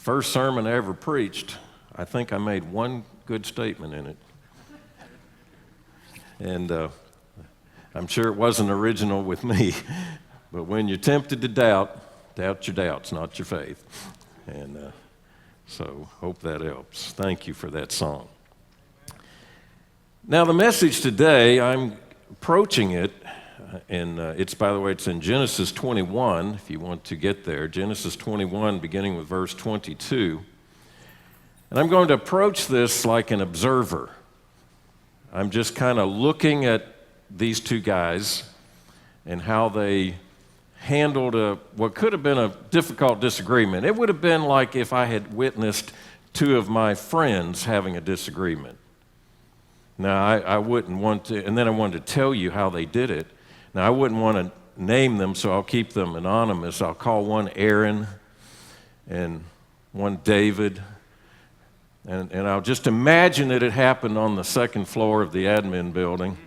first sermon I ever preached, I think I made one good statement in it. And I'm sure it wasn't original with me, but when you're tempted to doubt your doubts, not your faith. And so hope that helps. Thank you for that song. Now the message today, I'm approaching it, and it's, by the way, it's in Genesis 21, if you want to get there. Genesis 21, beginning with verse 22. And I'm going to approach this like an observer. I'm just kind of looking at these two guys and how they handled what could have been a difficult disagreement. It would have been like if I had witnessed two of my friends having a disagreement. Now, I wouldn't want to, and then I wanted to tell you how they did it. Now, I wouldn't want to name them, so I'll keep them anonymous. I'll call one Aaron and one David. And I'll just imagine that it happened on the second floor of the admin building.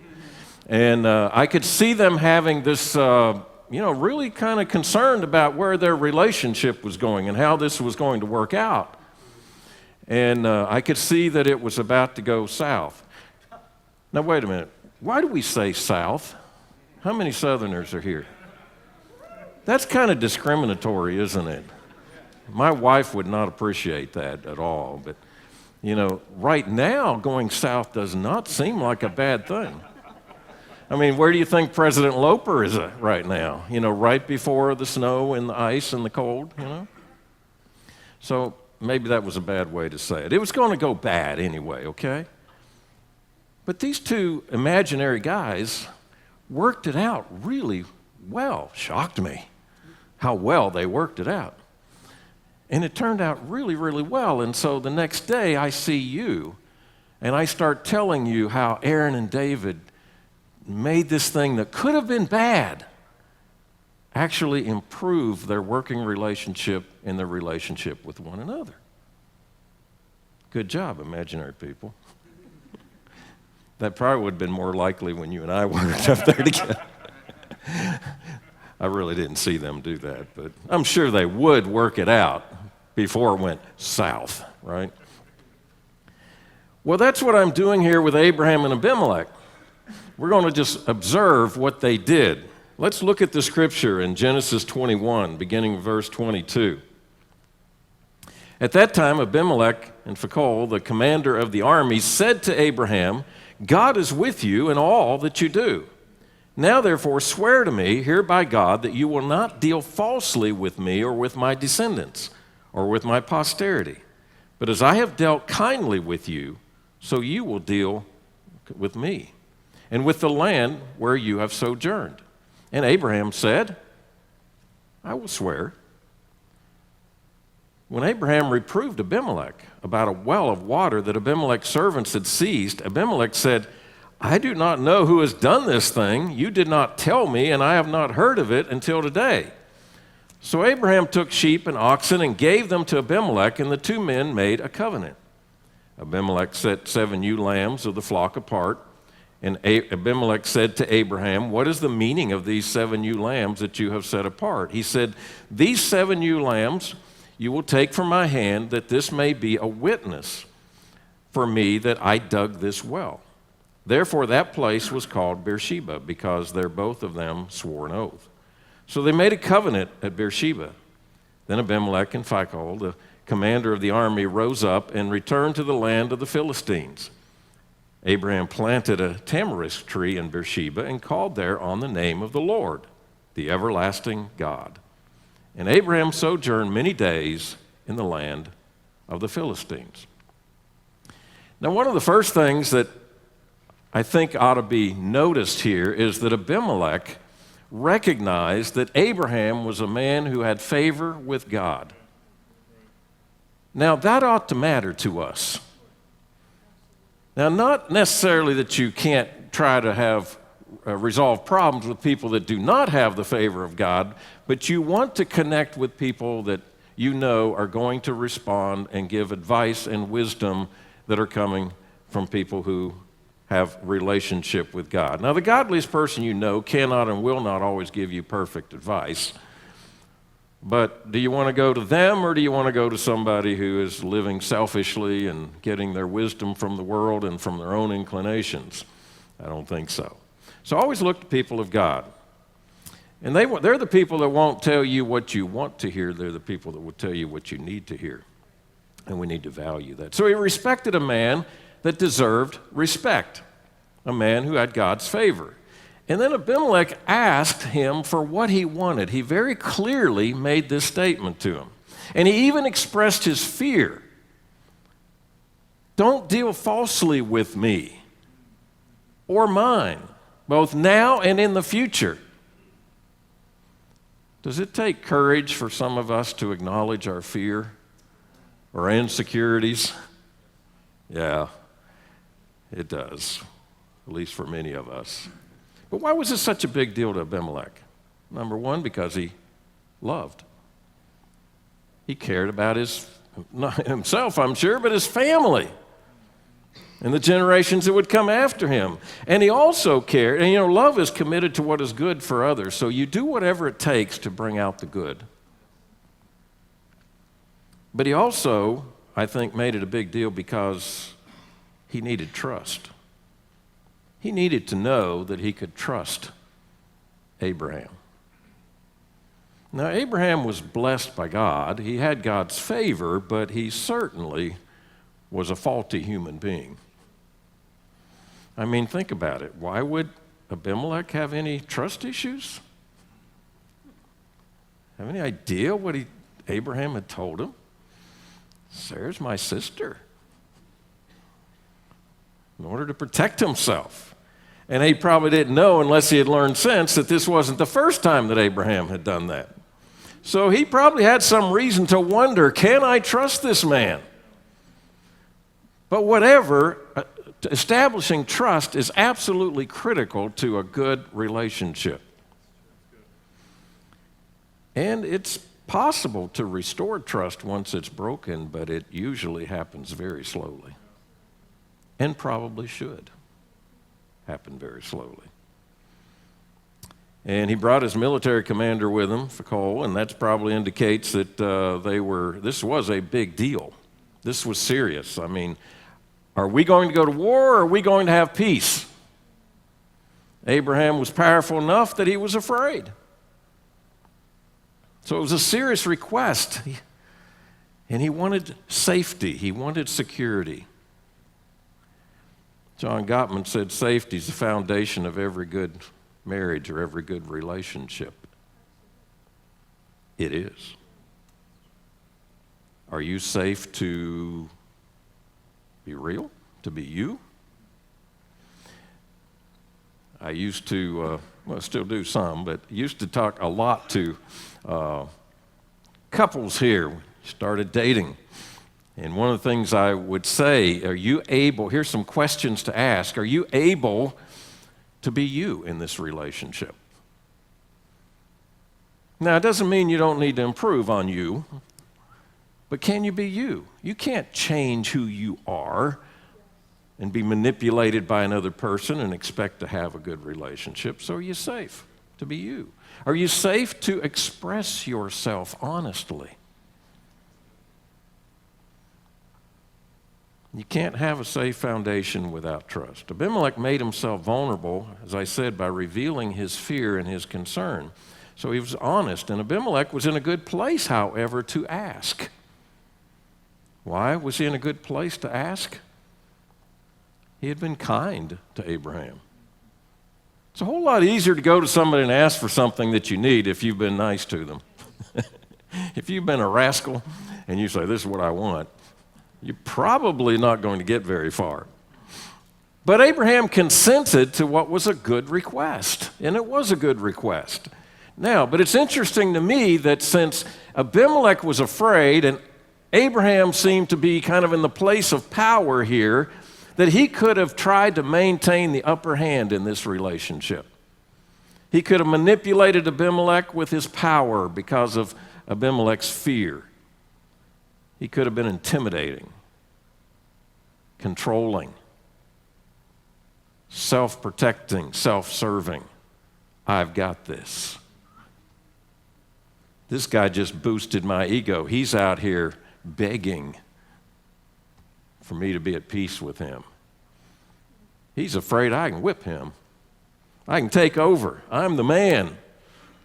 And I could see them having this, really kind of concerned about where their relationship was going and how this was going to work out. And I could see that it was about to go south. Now, wait a minute. Why do we say south? How many Southerners are here? That's kind of discriminatory, isn't it? My wife would not appreciate that at all, but right now, going south does not seem like a bad thing. I mean, where do you think President Loper is right now? Right before the snow and the ice and the cold, So maybe that was a bad way to say it. It was going to go bad anyway, okay? But these two imaginary guys worked it out really well. Shocked me how well they worked it out. And it turned out really, really well. And so the next day I see you, and I start telling you how Aaron and David made this thing that could have been bad actually improve their working relationship and their relationship with one another. Good job, imaginary people. That probably would have been more likely when you and I worked up there together. I really didn't see them do that, but I'm sure they would work it out before it went south, right? Well, that's what I'm doing here with Abraham and Abimelech. We're going to just observe what they did. Let's look at the scripture in Genesis 21, beginning with verse 22. At that time, Abimelech and Phicol, the commander of the army, said to Abraham, "God is with you in all that you do. Now, therefore, swear to me here by God that you will not deal falsely with me or with my descendants or with my posterity. But as I have dealt kindly with you, so you will deal with me and with the land where you have sojourned." And Abraham said, "I will swear." When Abraham reproved Abimelech about a well of water that Abimelech's servants had seized, Abimelech said, "I do not know who has done this thing. You did not tell me, and I have not heard of it until today." So Abraham took sheep and oxen and gave them to Abimelech, and the two men made a covenant. Abimelech set 7 ewe lambs of the flock apart, and Abimelech said to Abraham, "What is the meaning of these 7 ewe lambs that you have set apart?" He said, "These 7 ewe lambs you will take from my hand, that this may be a witness for me that I dug this well." Therefore that place was called Beersheba, because there both of them swore an oath. So they made a covenant at Beersheba. Then Abimelech and Phicol, the commander of the army, rose up and returned to the land of the Philistines. Abraham planted a tamarisk tree in Beersheba and called there on the name of the Lord, the everlasting God. And Abraham sojourned many days in the land of the Philistines. Now, one of the first things that I think ought to be noticed here is that Abimelech recognized that Abraham was a man who had favor with God. Now, that ought to matter to us. Now, not necessarily that you can't try to have resolve problems with people that do not have the favor of God, but you want to connect with people that you know are going to respond and give advice and wisdom that are coming from people who have relationship with God. Now, the godliest person you know cannot and will not always give you perfect advice, But do you want to go to them, or do you want to go to somebody who is living selfishly and getting their wisdom from the world and from their own inclinations? I don't think so. So always look to people of God. And they're the people that won't tell you what you want to hear. They're the people that will tell you what you need to hear. And we need to value that. So he respected a man that deserved respect, a man who had God's favor. And then Abimelech asked him for what he wanted. He very clearly made this statement to him. And he even expressed his fear. Don't deal falsely with me or mine, both now and in the future. Does it take courage for some of us to acknowledge our fear or insecurities? Yeah, it does, at least for many of us. But why was this such a big deal to Abimelech? Number one, because he loved. He cared about not himself, I'm sure, but his family and the generations that would come after him. And he also cared, and love is committed to what is good for others, so you do whatever it takes to bring out the good. But he also, I think, made it a big deal because he needed trust. He needed to know that he could trust Abraham. Now, Abraham was blessed by God. He had God's favor, but he certainly was a faulty human being. I mean, think about it. Why would Abimelech have any trust issues? Have any idea what Abraham had told him? Sarah's my sister. In order to protect himself. And he probably didn't know, unless he had learned since, that this wasn't the first time that Abraham had done that. So he probably had some reason to wonder, can I trust this man? But whatever, establishing trust is absolutely critical to a good relationship. And it's possible to restore trust once it's broken, but it usually happens very slowly. And probably should happen very slowly. And he brought his military commander with him, Phicol, and that probably indicates that this was a big deal. This was serious. I mean, are we going to go to war, or are we going to have peace? Abraham was powerful enough that he was afraid. So it was a serious request. And he wanted safety. He wanted security. John Gottman said safety is the foundation of every good marriage or every good relationship. It is. Are you safe to be real, to be you? I used to, still do some, but used to talk a lot to couples here. Started dating. And one of the things I would say, are you able, here's some questions to ask, are you able to be you in this relationship? Now, it doesn't mean you don't need to improve on you, but can you be you? You can't change who you are and be manipulated by another person and expect to have a good relationship. So are you safe to be you? Are you safe to express yourself honestly? You can't have a safe foundation without trust. Abimelech made himself vulnerable, as I said, by revealing his fear and his concern. So he was honest, and Abimelech was in a good place, however, to ask. Why was he in a good place to ask? He had been kind to Abraham. It's a whole lot easier to go to somebody and ask for something that you need if you've been nice to them. If you've been a rascal and you say, this is what I want, you're probably not going to get very far. But Abraham consented to what was a good request, and it was a good request. Now, but it's interesting to me that since Abimelech was afraid and Abraham seemed to be kind of in the place of power here, that he could have tried to maintain the upper hand in this relationship. He could have manipulated Abimelech with his power because of Abimelech's fear. He could have been intimidating, controlling, self-protecting, self-serving. I've got this. This guy just boosted my ego. He's out here begging for me to be at peace with him. He's afraid I can whip him. I can take over. I'm the man.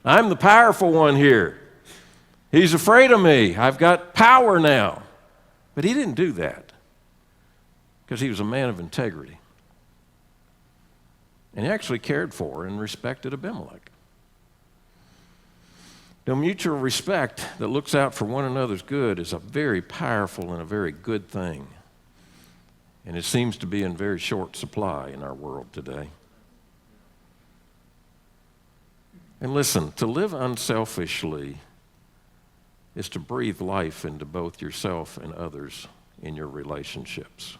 I'm the powerful one here. He's afraid of me. I've got power now. But he didn't do that because he was a man of integrity. And he actually cared for and respected Abimelech. Now, mutual respect that looks out for one another's good is a very powerful and a very good thing. And it seems to be in very short supply in our world today. And listen, to live unselfishly is to breathe life into both yourself and others in your relationships.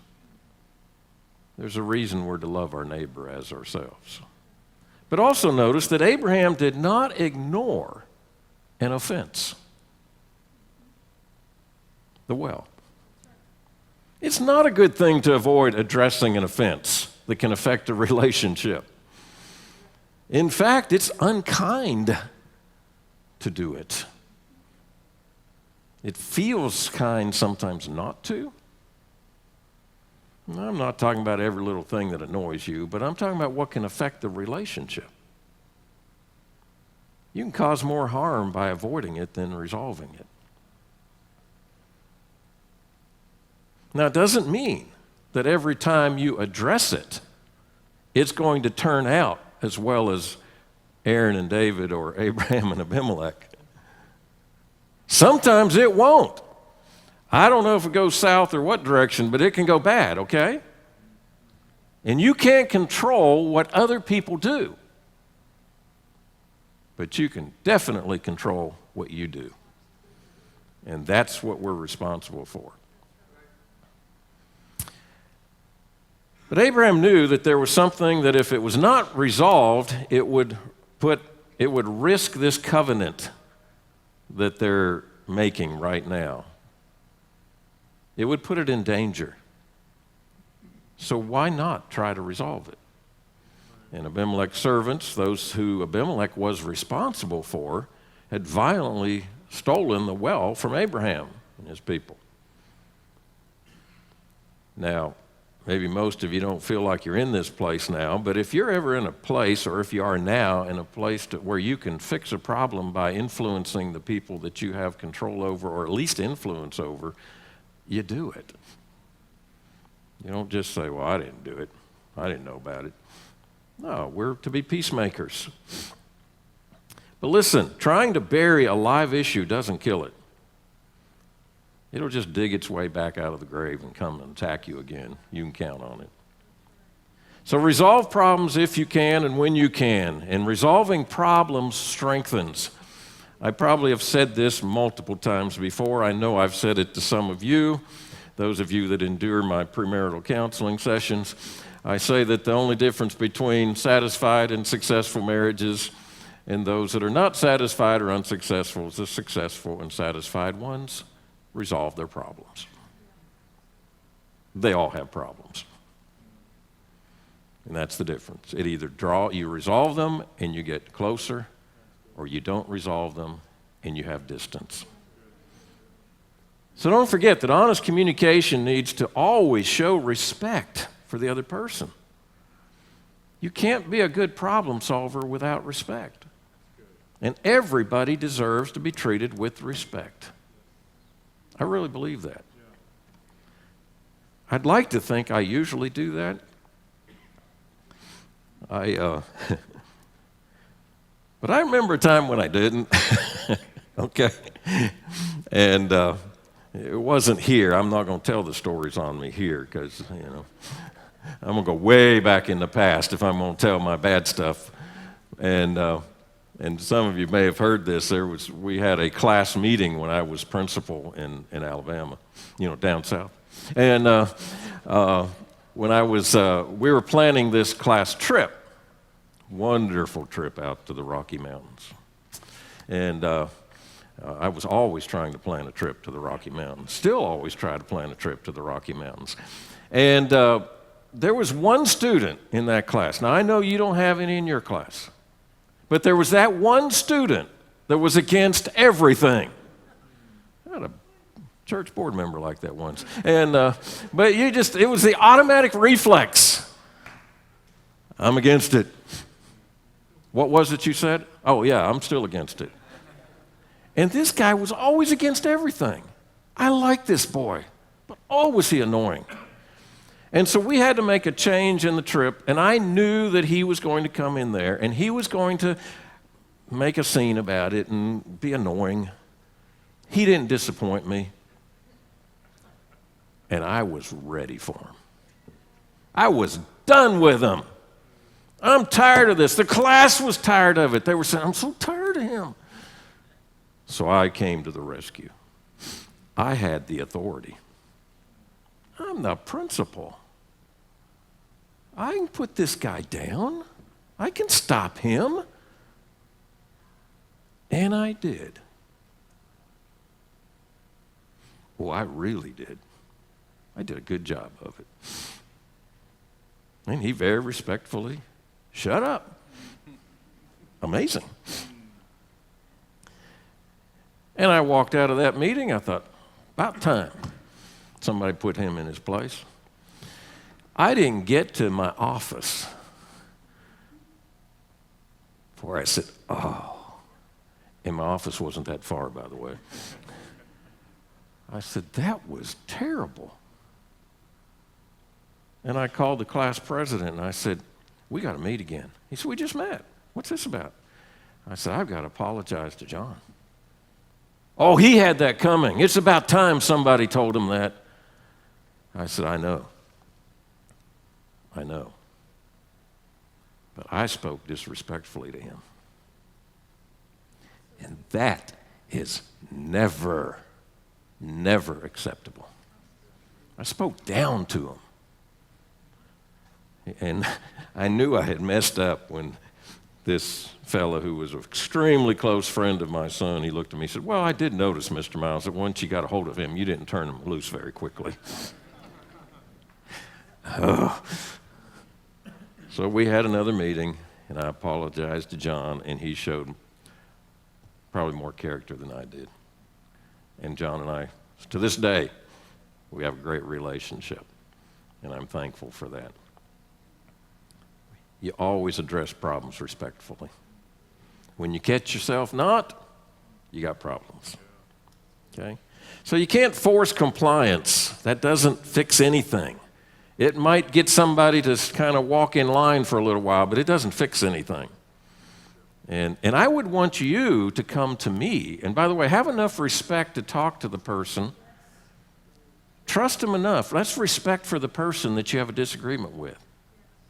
There's a reason we're to love our neighbor as ourselves. But also notice that Abraham did not ignore an offense. The well. It's not a good thing to avoid addressing an offense that can affect a relationship. In fact, it's unkind to do it. It feels kind sometimes not to. I'm not talking about every little thing that annoys you, but I'm talking about what can affect the relationship. You can cause more harm by avoiding it than resolving it. Now, it doesn't mean that every time you address it, it's going to turn out as well as Aaron and David or Abraham and Abimelech. Sometimes it won't. I don't know if it goes south or what direction, but it can go bad, okay? And you can't control what other people do. But you can definitely control what you do. And that's what we're responsible for. But Abraham knew that there was something that if it was not resolved, it would risk this covenant that they're making right now. It would put it in danger. So why not try to resolve it? And Abimelech's servants, those who Abimelech was responsible for, had violently stolen the well from Abraham and his people. Now, maybe most of you don't feel like you're in this place now, but if you're ever in a place, or if you are now in a place where you can fix a problem by influencing the people that you have control over, or at least influence over, you do it. You don't just say, well, I didn't do it. I didn't know about it. No, we're to be peacemakers. But listen, trying to bury a live issue doesn't kill it. It'll just dig its way back out of the grave and come and attack you again. You can count on it. So resolve problems if you can and when you can. And resolving problems strengthens. I probably have said this multiple times before. I know I've said it to some of you, those of you that endure my premarital counseling sessions. I say that the only difference between satisfied and successful marriages and those that are not satisfied or unsuccessful is the successful and satisfied ones resolve their problems. They all have problems. And that's the difference. It either you resolve them and you get closer, or you don't resolve them and you have distance. So don't forget that honest communication needs to always show respect for the other person. You can't be a good problem solver without respect. And everybody deserves to be treated with respect. I really believe that. I'd like to think I usually do that. But I remember a time when I didn't. Okay. And it wasn't here. I'm not going to tell the stories on me here because, I'm going to go way back in the past if I'm going to tell my bad stuff. And some of you may have heard this. We had a class meeting when I was principal in Alabama, down south. And when we were planning this class trip, wonderful trip out to the Rocky Mountains. And I was always trying to plan a trip to the Rocky Mountains, still always try to plan a trip to the Rocky Mountains. And there was one student in that class. Now, I know you don't have any in your class, but there was that one student that was against everything. I had a church board member like that once. But it was the automatic reflex. I'm against it. What was it you said? Oh, yeah, I'm still against it. And this guy was always against everything. I like this boy, but oh, was he annoying. And so we had to make a change in the trip, and I knew that he was going to come in there, and he was going to make a scene about it and be annoying. He didn't disappoint me, and I was ready for him. I was done with him. I'm tired of this. The class was tired of it. They were saying, I'm so tired of him. So I came to the rescue. I had the authority. I'm the principal. I can put this guy down. I can stop him. And I did. Well, I really did. I did a good job of it. And he very respectfully, shut up. Amazing. And I walked out of that meeting, I thought, about time somebody put him in his place. I didn't get to my office before I said, oh. And my office wasn't that far, by the way. I said, that was terrible. And I called the class president and I said, we got to meet again. He said, we just met. What's this about? I said, I've got to apologize to John. Oh, he had that coming. It's about time somebody told him that. I said, I know. But I spoke disrespectfully to him. And that is never acceptable. I spoke down to him. And I knew I had messed up when this fellow who was an extremely close friend of my son, he looked at me and said, well, I did notice, Mr. Miles, that once you got a hold of him, you didn't turn him loose very quickly. So we had another meeting, and I apologized to John, and he showed probably more character than I did. And John and I, to this day, we have a great relationship, and I'm thankful for that. You always address problems respectfully. When you catch yourself not, you got problems. Okay? So you can't force compliance. That doesn't fix anything. It might get somebody to kind of walk in line for a little while, but it doesn't fix anything. And I would want you to come to me. And by the way, have enough respect to talk to the person. Trust them enough. That's respect for the person that you have a disagreement with,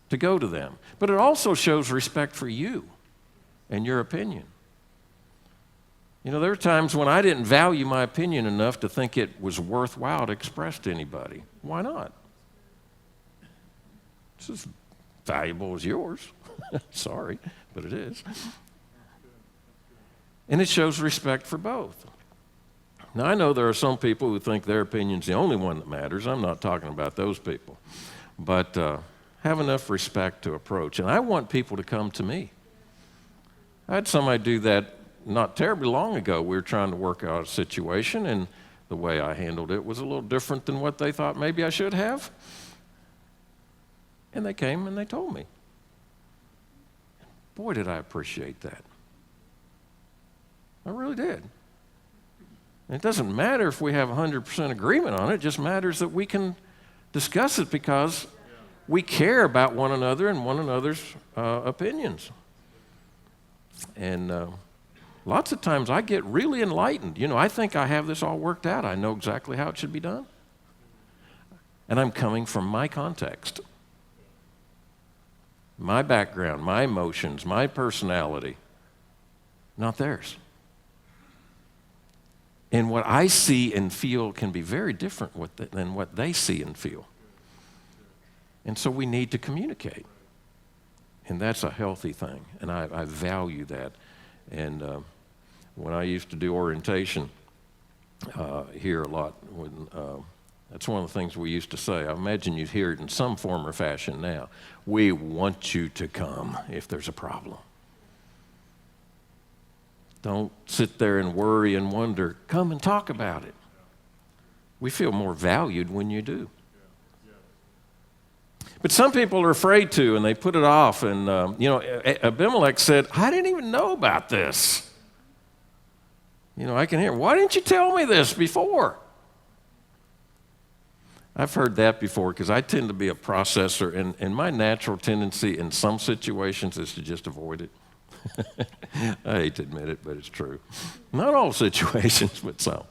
to go to them. But it also shows respect for you and your opinion. You know, there are times when I didn't value my opinion enough to think it was worthwhile to express to anybody. Why not? It's as valuable as yours. Sorry, but it is. And it shows respect for both. Now, I know there are some people who think their opinion's the only one that matters. I'm not talking about those people. But have enough respect to approach. And I want people to come to me. I had somebody do that not terribly long ago. We were trying to work out a situation, and the way I handled it was a little different than what they thought maybe I should have. And they came and they told me. Boy, did I appreciate that. I really did. And it doesn't matter if we have 100% agreement on it. It just matters that we can discuss it because we care about one another and one another's opinions. And lots of times I get really enlightened. You know, I think I have this all worked out. I know exactly how it should be done. And I'm coming from my context, my background, my emotions, my personality, not theirs. And what I see and feel can be very different than what they see and feel. And so we need to communicate. And that's a healthy thing, and I value that. And when I used to do orientation here a lot, that's one of the things we used to say. I imagine you'd hear it in some form or fashion now. We want you to come if there's a problem. Don't sit there and worry and wonder. Come and talk about it. We feel more valued when you do. But some people are afraid to, and they put it off. And, Abimelech said, I didn't even know about this. I can hear, why didn't you tell me this before? I've heard that before because I tend to be a processor, and my natural tendency in some situations is to just avoid it. I hate to admit it, but it's true. Not all situations, but some.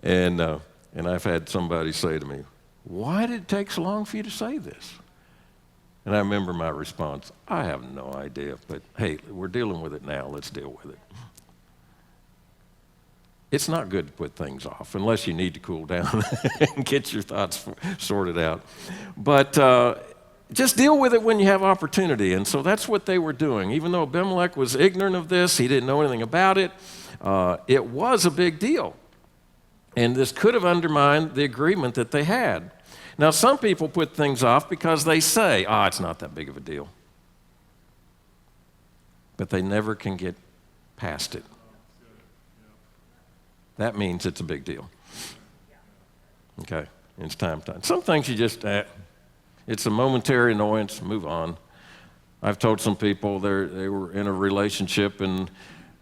And I've had somebody say to me, why did it take so long for you to say this? And I remember my response, I have no idea, but hey, we're dealing with it now. Let's deal with it. It's not good to put things off unless you need to cool down and get your thoughts sorted out. But just deal with it when you have opportunity. And so that's what they were doing. Even though Abimelech was ignorant of this, he didn't know anything about it, it was a big deal. And this could have undermined the agreement that they had. Now, some people put things off because they say, it's not that big of a deal. But they never can get past it. That means it's a big deal. Okay, it's time. Some things you just, it's a momentary annoyance, move on. I've told some people they were in a relationship and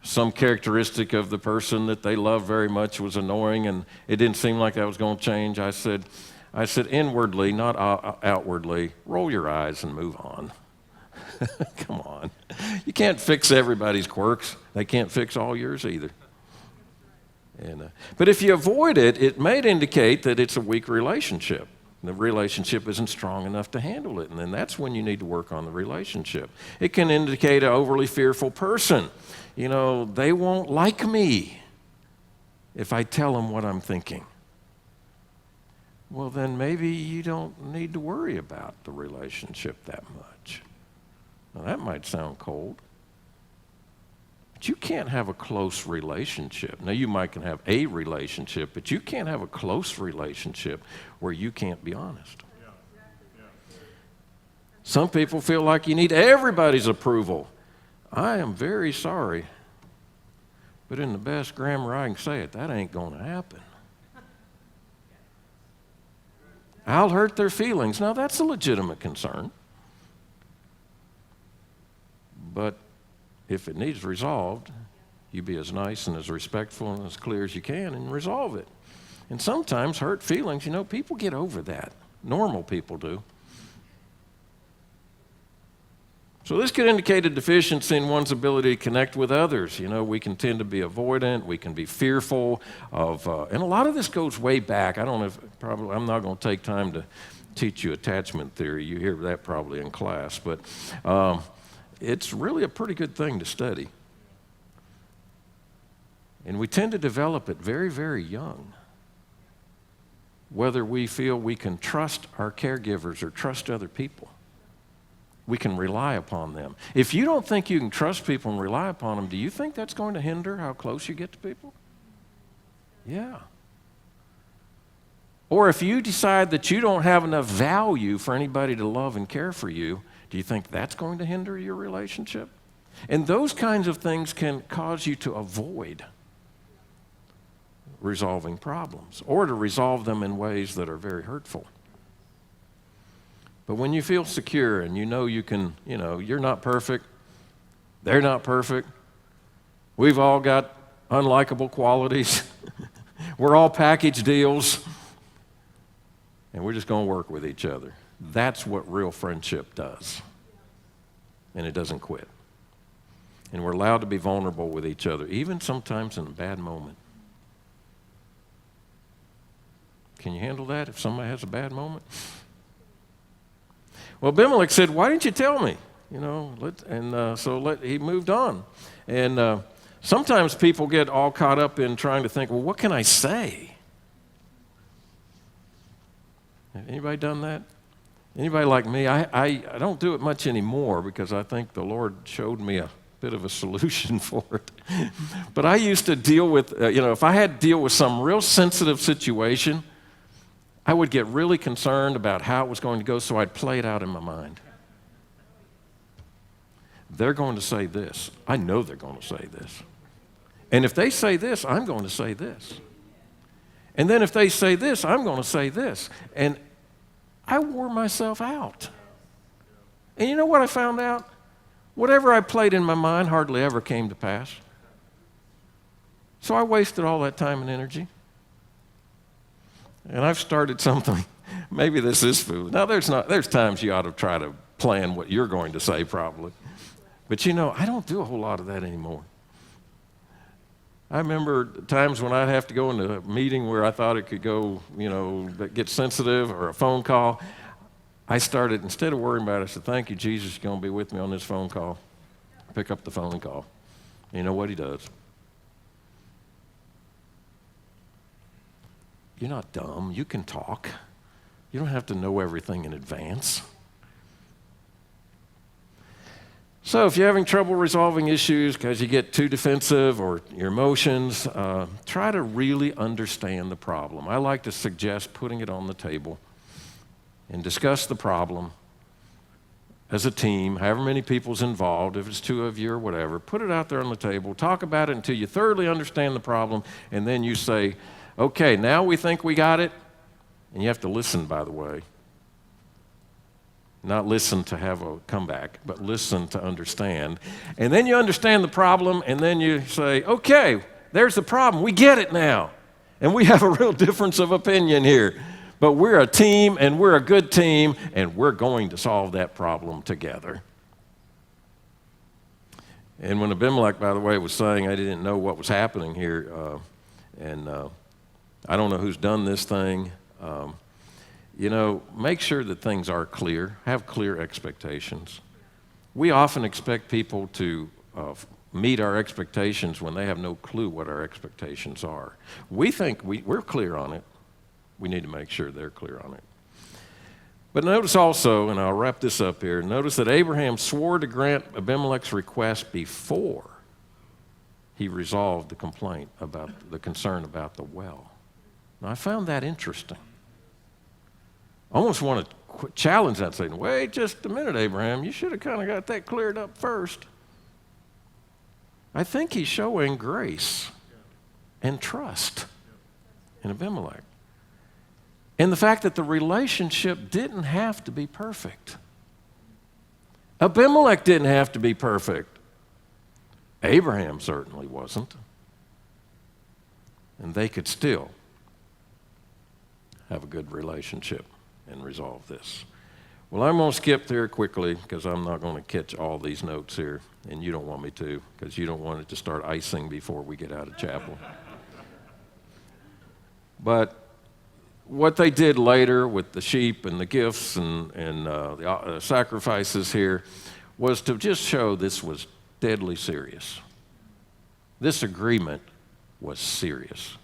some characteristic of the person that they loved very much was annoying, and it didn't seem like that was going to change. I said inwardly, not outwardly, roll your eyes and move on. Come on. You can't fix everybody's quirks. They can't fix all yours either. But if you avoid it, it may indicate that it's a weak relationship. The relationship isn't strong enough to handle it, and then that's when you need to work on the relationship. It can indicate an overly fearful person. They won't like me if I tell them what I'm thinking. Well, then maybe you don't need to worry about the relationship that much. Now, that might sound cold. But you can't have a close relationship. Now, you might can have a relationship, but you can't have a close relationship where you can't be honest. Some people feel like you need everybody's approval. I am very sorry, but in the best grammar I can say it, that ain't going to happen. I'll hurt their feelings. Now, that's a legitimate concern. But if it needs resolved, you be as nice and as respectful and as clear as you can and resolve it. And sometimes hurt feelings, people get over that. Normal people do. So this could indicate a deficiency in one's ability to connect with others. We can tend to be avoidant. We can be fearful of, and a lot of this goes way back. I don't know if I'm not going to take time to teach you attachment theory. You hear that probably in class, but it's really a pretty good thing to study. And we tend to develop it very, very young. Whether we feel we can trust our caregivers or trust other people. We can rely upon them. If you don't think you can trust people and rely upon them, do you think that's going to hinder how close you get to people? Yeah. Or if you decide that you don't have enough value for anybody to love and care for you, do you think that's going to hinder your relationship? And those kinds of things can cause you to avoid resolving problems or to resolve them in ways that are very hurtful. But when you feel secure and you can, you're not perfect, they're not perfect, we've all got unlikable qualities, we're all package deals, and we're just going to work with each other. That's what real friendship does. And it doesn't quit. And we're allowed to be vulnerable with each other, even sometimes in a bad moment. Can you handle that if somebody has a bad moment? Well, Abimelech said, why didn't you tell me? He moved on. And sometimes people get all caught up in trying to think, well, what can I say? Anybody done that? Anybody like me? I don't do it much anymore because I think the Lord showed me a bit of a solution for it. But I used to deal with, if I had to deal with some real sensitive situation, I would get really concerned about how it was going to go, so I'd play it out in my mind. They're going to say this. I know they're going to say this. And if they say this, I'm going to say this. And then if they say this, I'm going to say this. And I wore myself out. And you know what I found out? Whatever I played in my mind hardly ever came to pass. So I wasted all that time and energy. And I've started something. Maybe this is food. Now, there's times you ought to try to plan what you're going to say probably. But you know, I don't do a whole lot of that anymore. I remember times when I'd have to go into a meeting where I thought it could go, get sensitive, or a phone call. I started, instead of worrying about it, I said, thank you, Jesus, you're going to be with me on this phone call. Pick up the phone and call. You know what he does? You're not dumb. You can talk. You don't have to know everything in advance. So if you're having trouble resolving issues because you get too defensive or your emotions, try to really understand the problem. I like to suggest putting it on the table and discuss the problem as a team, however many people's involved, if it's 2 of you or whatever. Put it out there on the table. Talk about it until you thoroughly understand the problem, and then you say, okay, now we think we got it. And you have to listen, by the way. Not listen to have a comeback, but listen to understand. And then you understand the problem, and then you say, okay, there's the problem. We get it now. And we have a real difference of opinion here. But we're a team, and we're a good team, and we're going to solve that problem together. And when Abimelech, by the way, was saying, I didn't know what was happening here, and I don't know who's done this thing, make sure that things are clear. Have clear expectations. We often expect people to meet our expectations when they have no clue what our expectations are. We think we're clear on it. We need to make sure they're clear on it. But notice also, and I'll wrap this up here, notice that Abraham swore to grant Abimelech's request before he resolved the complaint about the concern about the well. Now, I found that interesting. I almost want to challenge that, saying, wait just a minute, Abraham, you should have kind of got that cleared up first. I think he's showing grace and trust in Abimelech. And the fact that the relationship didn't have to be perfect. Abimelech didn't have to be perfect. Abraham certainly wasn't. And they could still have a good relationship and resolve this. Well, I'm going to skip there quickly because I'm not going to catch all these notes here, and you don't want me to because you don't want it to start icing before we get out of chapel. But what they did later with the sheep and the gifts and the sacrifices here was to just show this was deadly serious. This agreement was serious.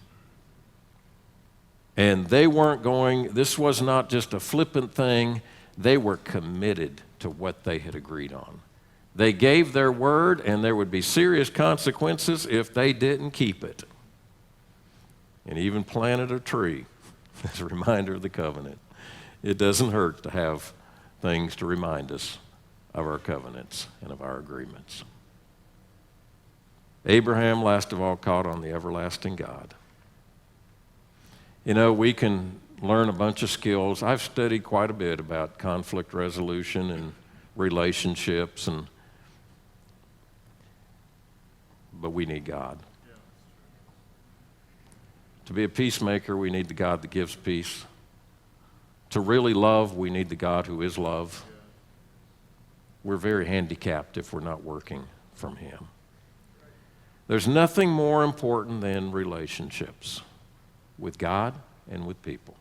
And they weren't this was not just a flippant thing. They were committed to what they had agreed on. They gave their word, and there would be serious consequences if they didn't keep it. And even planted a tree as a reminder of the covenant. It doesn't hurt to have things to remind us of our covenants and of our agreements. Abraham, last of all, caught on the everlasting God. We can learn a bunch of skills. I've studied quite a bit about conflict resolution and relationships, but we need God. To be a peacemaker, we need the God that gives peace. To really love, we need the God who is love. We're very handicapped if we're not working from Him. There's nothing more important than relationships with God and with people.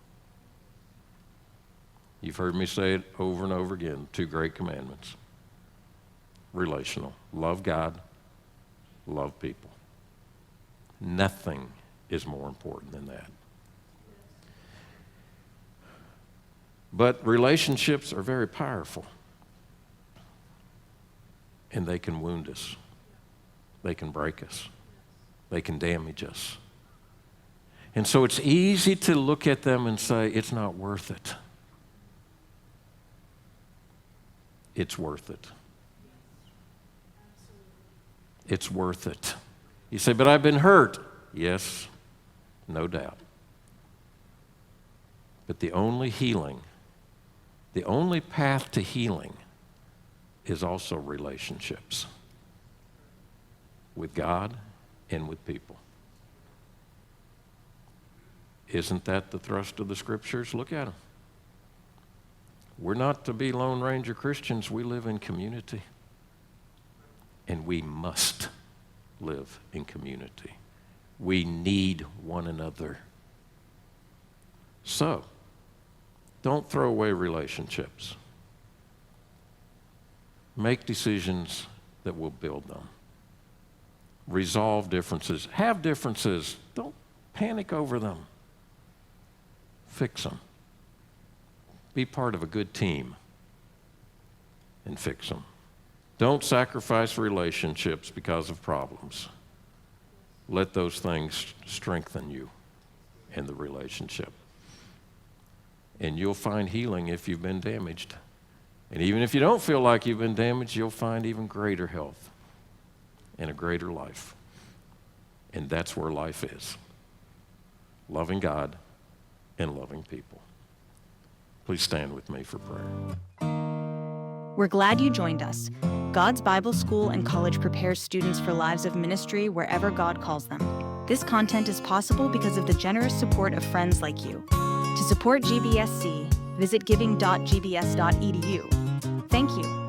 You've heard me say it over and over again, 2 great commandments. Relational. Love God, love people. Nothing is more important than that. But relationships are very powerful. And they can wound us. They can break us. They can damage us. And so it's easy to look at them and say, it's not worth it. It's worth it. It's worth it. You say, but I've been hurt. Yes, no doubt. But the only healing, the only path to healing is also relationships with God and with people. Isn't that the thrust of the Scriptures? Look at them. We're not to be Lone Ranger Christians. We live in community. And we must live in community. We need one another. So, don't throw away relationships. Make decisions that will build them. Resolve differences. Have differences. Don't panic over them. Fix them. Be part of a good team and fix them. Don't sacrifice relationships because of problems. Let those things strengthen you in the relationship. And you'll find healing if you've been damaged. And even if you don't feel like you've been damaged, you'll find even greater health and a greater life. And that's where life is. Loving God and loving people. Please stand with me for prayer. We're glad you joined us. God's Bible School and College prepares students for lives of ministry wherever God calls them. This content is possible because of the generous support of friends like you. To support GBSC, visit giving.gbs.edu. Thank you.